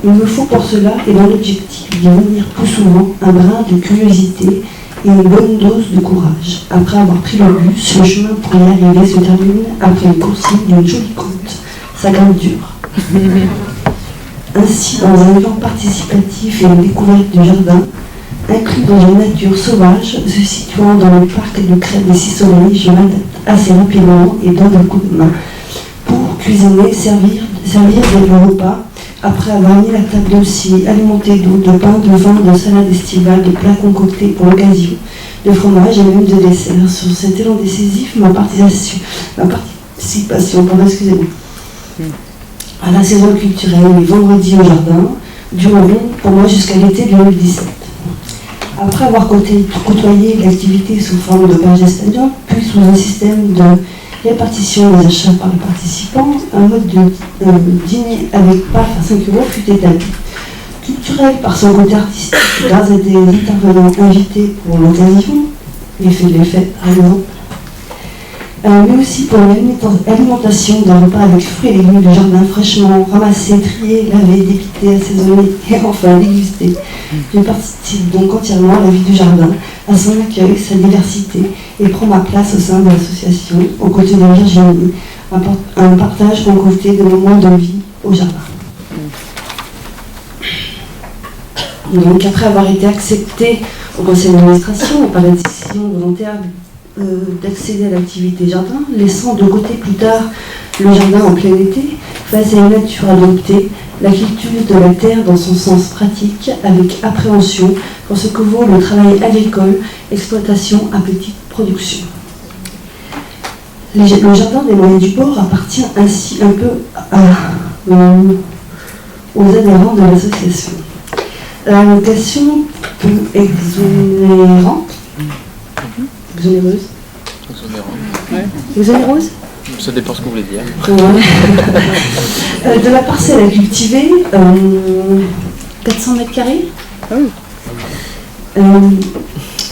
Il me faut pour cela, et dans l'objectif d'y venir plus souvent, un brin de curiosité et une bonne dose de courage. Après avoir pris le bus, le chemin pour y arriver se termine après une consigne d'une jolie côte. Ça grimpe dur. Ainsi, dans un élan participatif et une découverte du jardin, inclus dans une nature sauvage, se situant dans le parc de crête des Six Soleils, je m'adapte assez rapidement et donne un coup de main pour cuisiner, servir des repas, après avoir mis la table aussi alimentée d'eau, de pain, de vin, de salade estivale, de plats concoctés pour l'occasion, de fromage et même de dessert. Sur cet élan décisif, ma participation, à la saison culturelle, les vendredis au jardin, dureront pour moi jusqu'à l'été 2017. Après avoir côtoyé l'activité sous forme de page espagnole, puis sous un système de répartition des achats par les participants, un mode de dîner avec PAF à 5 € fut établi. Culturel par son côté artistique, grâce à des intervenants invités pour l'occasion, l'effet de l'effet par exemple, mais aussi pour l'alimentation d'un repas avec fruits et légumes du jardin fraîchement ramassés, triés, lavés, dépités, assaisonnés et enfin dégustés. Je participe donc entièrement à la vie du jardin, à son accueil, sa diversité, et prends ma place au sein de l'association, aux côtés de Virginie, un partage concocté de moments de vie au jardin. Donc après avoir été accepté au conseil d'administration par la décision volontaire d'accéder à l'activité jardin, laissant de côté plus tard le jardin en plein été, face à une nature adoptée, la culture de la terre dans son sens pratique, avec appréhension pour ce que vaut le travail agricole, exploitation à petite production. Le jardin des Moyens du Port appartient ainsi un peu aux adhérents de l'association. La location peu exonérante. Exonéreuse. Exonéreuse. Ça dépend ce que vous voulez dire. De la parcelle à cultiver, 400 mètres carrés.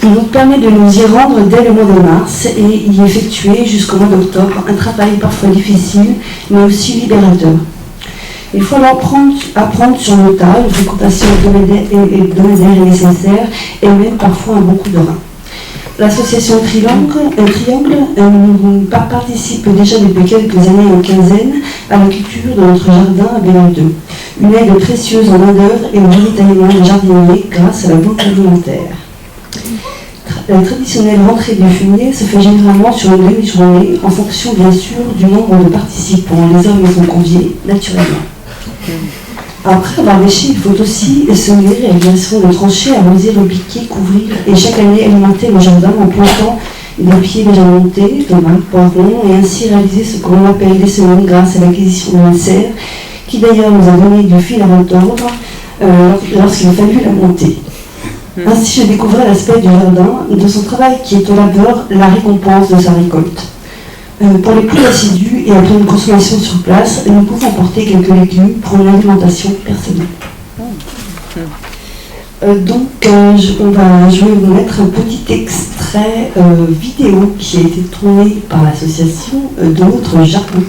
nous permet de nous y rendre dès le mois de mars et y effectuer jusqu'au mois d'octobre un travail parfois difficile, mais aussi libérateur. Il faut alors apprendre sur le tas, une fréquentation hebdomadaire est nécessaire et même parfois un bon coup de rein. L'association Triangle participe déjà depuis quelques années en quinzaine à la culture de notre jardin à Bénin-2. Une aide précieuse en main-d'œuvre et au ravitaillement des jardiniers grâce à la banque alimentaire. La traditionnelle rentrée du fumier se fait généralement sur une demi-journée, en fonction bien sûr du nombre de participants. Les hommes sont conviés naturellement. Après avoir léché, il faut aussi semer, réalisation de tranchées, arroser, repiquer, couvrir et chaque année alimenter le jardin en plantant des pieds déjà montés, tomates, poivrons, et ainsi réaliser ce que l'on appelle des semences grâce à l'acquisition d'une serre, qui d'ailleurs nous a donné du fil à retordre lorsqu'il a fallu la monter. Ainsi, je découvrais l'aspect du jardin, de son travail qui est au labeur la récompense de sa récolte. Pour les plus assidus et après une consommation sur place, nous pouvons apporter quelques légumes pour une alimentation personnelle. Je vais vous mettre un petit extrait vidéo qui a été tourné par l'association de notre jardin.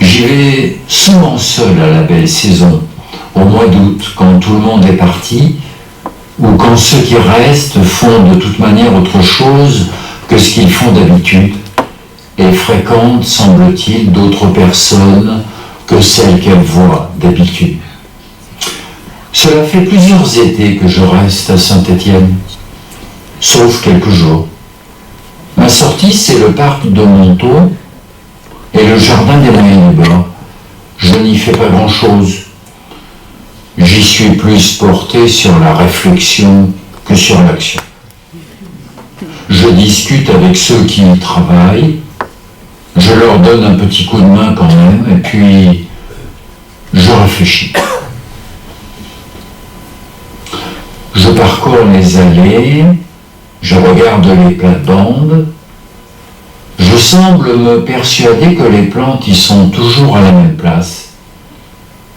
J'y vais souvent seul à la belle saison, au mois d'août, quand tout le monde est parti, ou quand ceux qui restent font de toute manière autre chose que ce qu'ils font d'habitude, et fréquentent, semble-t-il, d'autres personnes que celles qu'elles voient d'habitude. Cela fait plusieurs étés que je reste à Saint-Étienne, sauf quelques jours. Ma sortie, c'est le parc de Montaut, et le jardin des Moyens du Bord. Je n'y fais pas grand-chose. J'y suis plus porté sur la réflexion que sur l'action. Je discute avec ceux qui y travaillent, je leur donne un petit coup de main quand même, et puis je réfléchis. Je parcours les allées, je regarde les plates-bandes. Je semble me persuader que les plantes y sont toujours à la même place.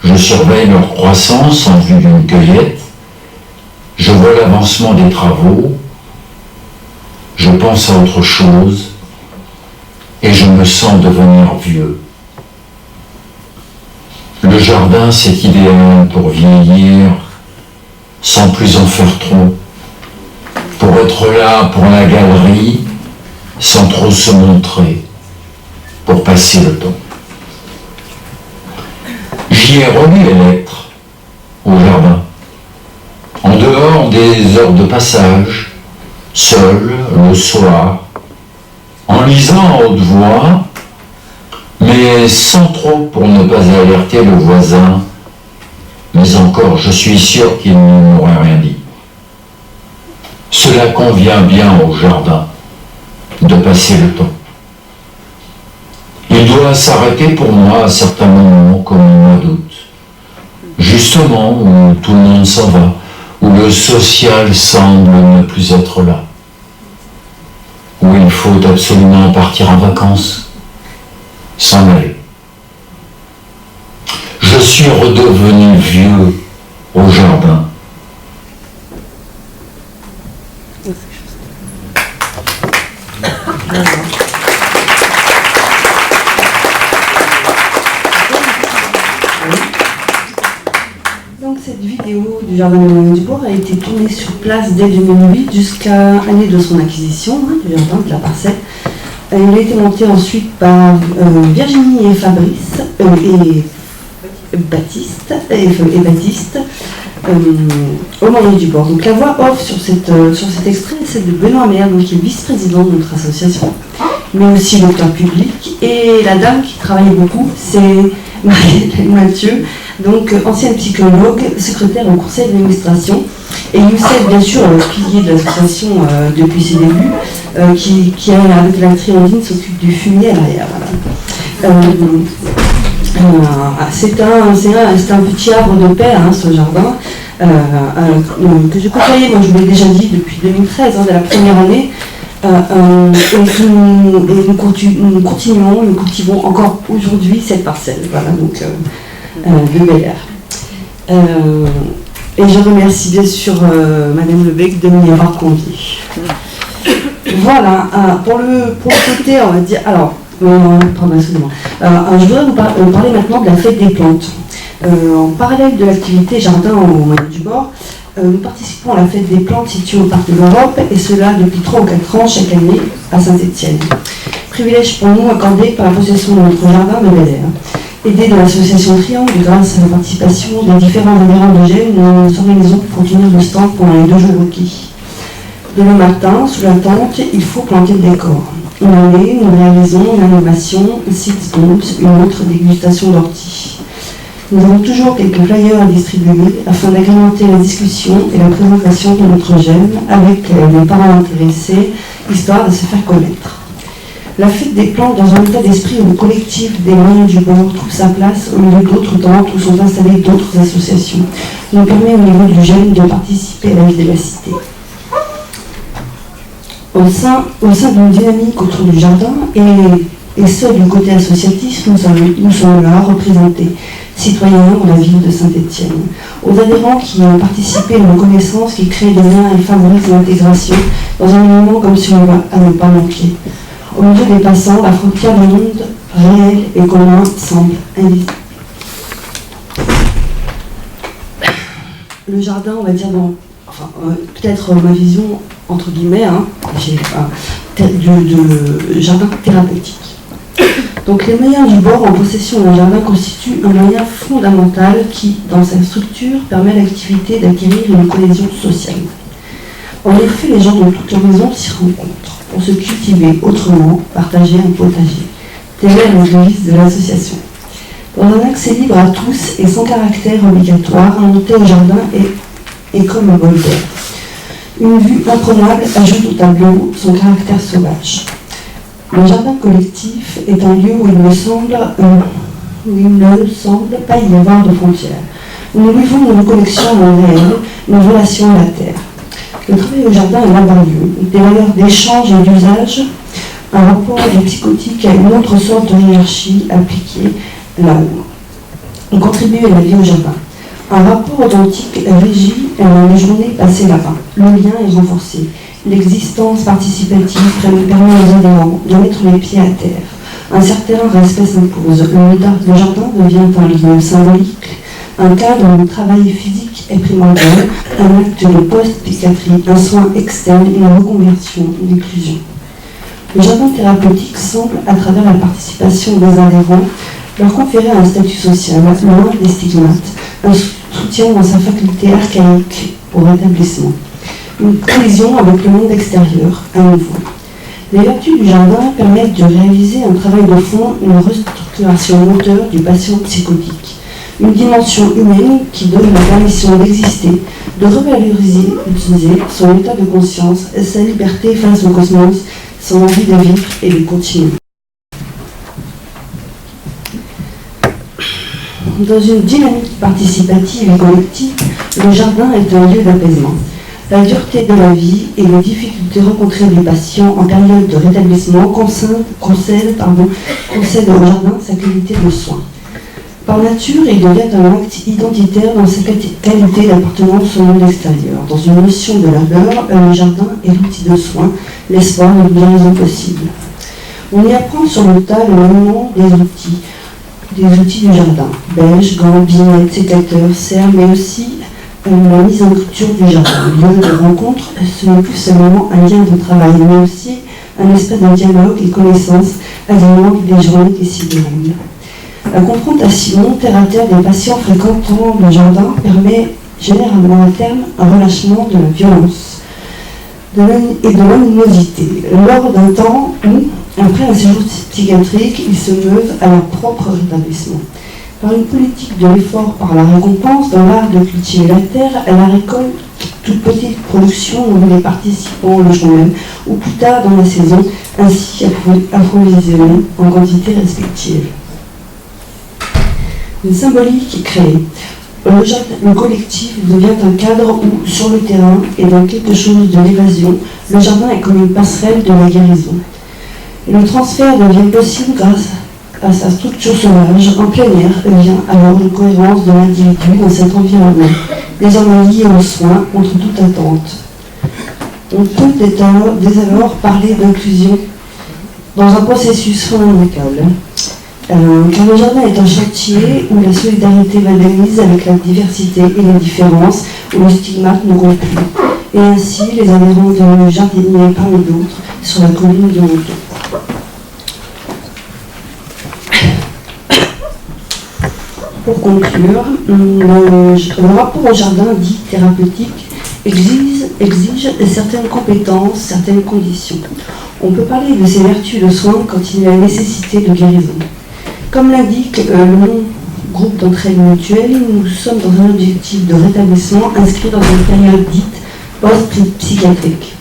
Je surveille leur croissance en vue d'une cueillette. Je vois l'avancement des travaux. Je pense à autre chose. Et je me sens devenir vieux. Le jardin, c'est idéal pour vieillir sans plus en faire trop. Pour être là pour la galerie, sans trop se montrer, pour passer le temps. J'y ai relu les lettres au jardin, en dehors des heures de passage, seul, le soir, en lisant à haute voix, mais sans trop pour ne pas alerter le voisin, mais encore, je suis sûr qu'il ne m'aurait rien dit. Cela convient bien au jardin de passer le temps. Il doit s'arrêter pour moi à certains moments comme au mois d'août. Justement où tout le monde s'en va, où le social semble ne plus être là, où il faut absolument partir en vacances, s'en aller. Je suis redevenu vieux au jardin. Donc cette vidéo du Jardin des Moyens du Bourg a été tournée sur place dès 2008 jusqu'à l'année de son acquisition, du jardin, de la parcelle. Elle a été montée ensuite par Virginie et Fabrice et Baptiste au Moyen du Bourg. Donc la voix off sur cet extrait, c'est celle de Benoît Maire, qui est vice-président de notre association, mais aussi l'acteur public. Et la dame qui travaille beaucoup, c'est Marie Mathieu, donc ancienne psychologue, secrétaire au conseil d'administration. Et Youssef, bien sûr, pilier de l'association depuis ses débuts, qui avec la triondine, s'occupe du fumier à l'arrière. Voilà. C'est un petit arbre de paix, ce jardin, que je côtoyais, moi je vous l'ai déjà dit, depuis 2013, de la première année. Et nous cultivons encore aujourd'hui cette parcelle, voilà, donc de Bel Air. Et je remercie bien sûr Madame Lebec de m'y avoir convié. Voilà, pour le côté, on va dire, alors, pardon, excusez-moi. Je voudrais vous parler maintenant de la fête des plantes. En parallèle de l'activité jardin au Moyen du Bourg, nous participons à la fête des plantes située au Parc de l'Europe, et cela depuis 3 ou 4 ans chaque année à Saint-Étienne. Privilège pour nous accordé par la possession de notre jardin de Bel Air. Aidés de l'association Triangle, grâce à la participation des différents adhérents de GEM, nous nous organisons pour tenir le stand pendant les 2 jours requis. Dès le matin, sous la tente, il faut planter le décor. Une année, nous réalisons une animation, un site compte, une autre dégustation d'orties. Nous avons toujours quelques flyers à distribuer afin d'agrémenter la discussion et la présentation de notre GEM avec les parents intéressés, histoire de se faire connaître. La fête des plantes dans un état d'esprit où le collectif des Moyens du Bourg trouve sa place au milieu d'autres tentes où sont installées d'autres associations, nous permet au niveau du GEM de participer à la vie de la cité. Au sein d'une dynamique autour du jardin et ce du côté associatif, nous sommes là représentés, citoyens de la ville de Saint-Étienne. Aux adhérents qui ont participé à nos connaissances, qui créent des liens et favorisent l'intégration dans un élément comme celui-là à ne pas manquer. Au milieu des passants, la frontière du monde réel et commun semble invisible. Le jardin, on va dire, peut-être ma vision, entre guillemets, du jardin thérapeutique. Donc les moyens du bord en possession d'un jardin constituent un moyen fondamental qui, dans sa structure, permet à l'activité d'acquérir une cohésion sociale. En effet, les gens de toute horizon s'y rencontrent pour se cultiver autrement, partager un potager. Telle est la devise de l'association. Dans un accès libre à tous et sans caractère obligatoire, monter au jardin est comme un bol d'air. Une vue imprenable ajoute au tableau son caractère sauvage. Le jardin collectif est un lieu où il ne semble pas y avoir de frontières. Nous vivons nos connexions au réel, nos relations à la terre. Le travail au jardin est laborieux, des valeurs d'échange et d'usage, un rapport du psychotique à une autre sorte de hiérarchie appliquée là-haut. On contribue à la vie au jardin. Un rapport authentique régit les journées passées là-bas. Le lien est renforcé. L'existence participative permet aux adhérents de mettre les pieds à terre. Un certain respect s'impose. Le jardin devient un lieu symbolique, un cadre où le travail physique est primordial, un acte de post-psychiatrie, un soin externe, une reconversion, une inclusion. Le jardin thérapeutique semble, à travers la participation des adhérents, leur conférer un statut social, loin des stigmates, un soutien dans sa faculté archaïque au rétablissement. Une collision avec le monde extérieur, à nouveau. Les vertus du jardin permettent de réaliser un travail de fond, une restructuration moteur du patient psychotique. une dimension humaine qui donne la permission d'exister, de revaloriser son état de conscience et sa liberté face au cosmos, son envie de vivre et de continuer. Dans une dynamique participative et collective, le jardin est un lieu d'apaisement. La dureté de la vie et les difficultés rencontrées des patients en période de rétablissement concèdent au jardin sa qualité de soin. Par nature, il devient un acte identitaire dans sa qualité d'appartenance au monde extérieur. Dans une notion de labeur, le jardin est l'outil de soin, l'espoir de guérison possible. On y apprend sur le tas le maniement des outils du jardin, bêches, gants, binettes, sécateurs, serres, mais aussi la mise en culture du jardin. Lieu de rencontre, ce n'est plus seulement un lien de travail, mais aussi un espace de dialogue et connaissance alimente les journées qui s'y déroulent. La confrontation terre à terre des patients fréquentant le jardin permet généralement à terme un relâchement de la violence et de l'animosité. Lors d'un temps où, après un séjour psychiatrique, ils se meuvent à leur propre rétablissement. Par une politique de l'effort par la récompense, dans l'art de cultiver la terre, à la récolte, toute petite production où les participants le jour même, ou plus tard dans la saison, ainsi approvisionnés en quantité respective. Une symbolique est créée. Le collectif devient un cadre où, sur le terrain et dans quelque chose de l'évasion, le jardin est comme une passerelle de la guérison. Et le transfert devient possible grâce à sa structure sauvage, en plein air, vient alors une cohérence de l'individu dans cet environnement, désormais lié aux soins contre toute attente. On peut dès alors parler d'inclusion dans un processus fondamental. Car le jardin est un chantier où la solidarité va de mise avec la diversité et les différences, où le stigmate ne compte plus. Et ainsi, les adhérents devenus jardiniers parmi d'autres sur la colline de Montaut. Pour conclure, le rapport au jardin dit thérapeutique exige certaines compétences, certaines conditions. On peut parler de ses vertus de soins quand il y a nécessité de guérison. Comme l'indique le nom groupe d'entraide mutuelle, nous sommes dans un objectif de rétablissement inscrit dans une période dite post-psychiatrique.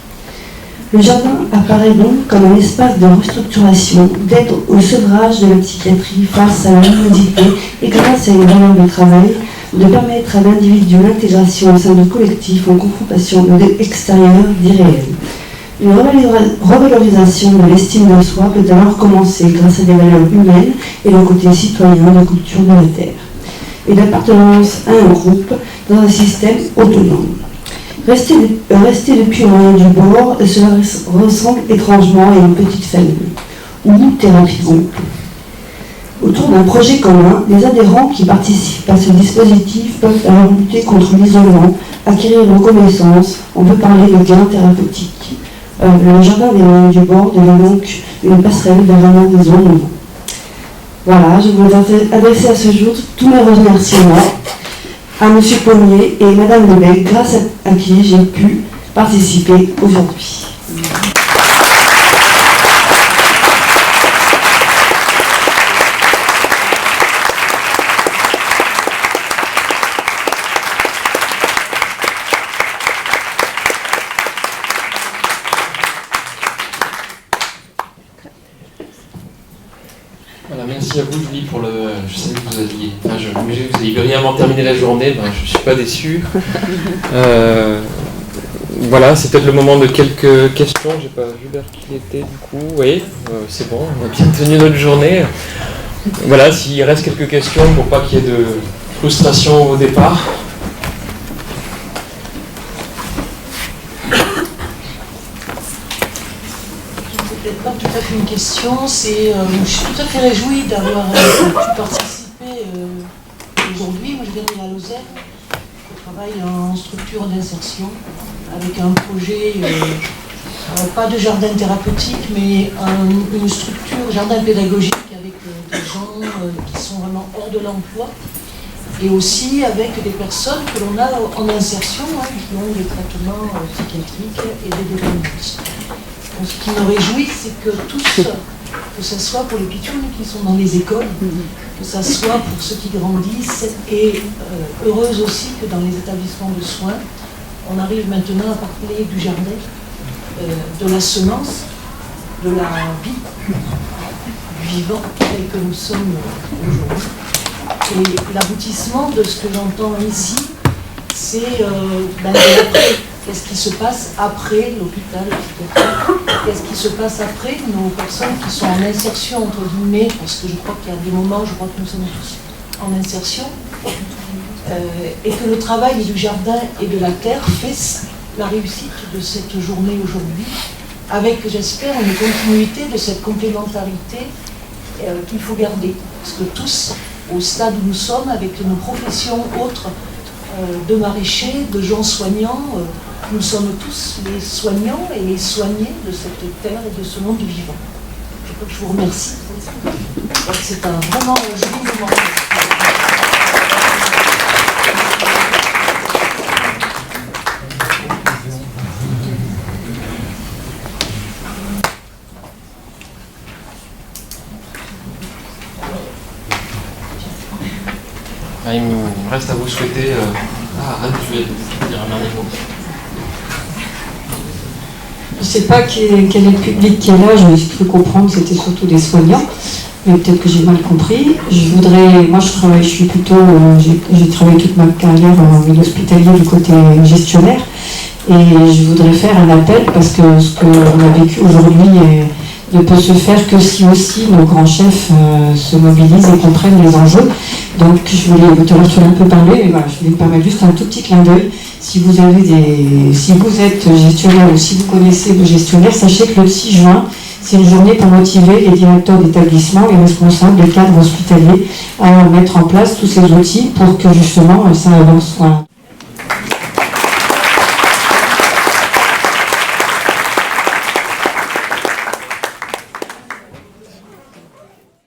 Le jardin apparaît donc comme un espace de restructuration, d'aide au sevrage de la psychiatrie face à l'animosité et grâce à une valeur de travail, de permettre à l'individu l'intégration au sein du collectif en confrontation de l'extérieur d'irréel. Une revalorisation de l'estime de soi peut alors commencer grâce à des valeurs humaines et le côté citoyen de culture de la terre, et d'appartenance à un groupe dans un système autonome. Rester depuis loin du bord, cela ressemble étrangement à une petite famille, ou thérapie de groupe. Autour d'un projet commun, les adhérents qui participent à ce dispositif peuvent alors lutter contre l'isolement, acquérir une reconnaissance, on peut parler de gains thérapeutiques. Le jardin des moyens du bord devient donc une passerelle vers un horizon nouveau. Voilà, je voudrais adresser à ce jour tous mes remerciements à M. Pommier et Mme Lebec, grâce à qui j'ai pu participer aujourd'hui. Voilà, merci à vous Julie pour le. Je savais que vous aviez. Enfin, vous avez brillamment terminé la journée, ben, je ne suis pas déçu. Voilà, c'est peut-être le moment de quelques questions. J'ai pas vu vers qui était du coup. Oui, c'est bon, on a bien tenu notre journée. Voilà, s'il reste quelques questions pour pas qu'il y ait de frustration au départ. Pas tout à fait une question, c'est je suis tout à fait réjouie d'avoir pu participer aujourd'hui. Moi je viens de la Lozère, je travaille en structure d'insertion avec un projet, pas de jardin thérapeutique, mais une structure jardin pédagogique avec des gens qui sont vraiment hors de l'emploi et aussi avec des personnes que l'on a en insertion, qui ont des traitements psychiatriques et des dépendances. Ce qui me réjouit, c'est que tous que ce soit pour les pitchounes qui sont dans les écoles, que ce soit pour ceux qui grandissent, et heureuse aussi que dans les établissements de soins, on arrive maintenant à parler du jardin, de la semence, de la vie, du vivant tel que nous sommes aujourd'hui. Et l'aboutissement de ce que j'entends ici, c'est qu'est-ce qui se passe après l'hôpital, qu'est-ce qui se passe après nos personnes qui sont en insertion, entre guillemets, parce que je crois qu'il y a des moments, je crois que nous sommes tous en insertion, et que le travail du jardin et de la terre fait la réussite de cette journée aujourd'hui, avec, j'espère, une continuité de cette complémentarité qu'il faut garder. Parce que tous, au stade où nous sommes, avec nos professions autres, de maraîchers, de gens soignants, nous sommes tous les soignants et les soignés de cette terre et de ce monde vivant. Je vous remercie. C'est vraiment un joli moment. Il me reste à vous souhaiter... Anne, tu veux dire un dernier mot? Je ne sais pas quel est le public qui est là, j'ai cru comprendre que c'était surtout des soignants, mais peut-être que j'ai mal compris. Moi j'ai travaillé toute ma carrière en milieu hospitalier du côté gestionnaire, et je voudrais faire un appel parce que ce qu'on a vécu aujourd'hui ne peut se faire que si aussi nos grands chefs se mobilisent et comprennent les enjeux. Donc je voulais te rassurer un peu parler, mais voilà, je voulais me permettre juste un tout petit clin d'œil. Si vous êtes gestionnaire ou si vous connaissez vos gestionnaires, sachez que le 6 juin, c'est une journée pour motiver les directeurs d'établissement et responsables des cadres hospitaliers à mettre en place tous ces outils pour que justement ça avance. Voilà.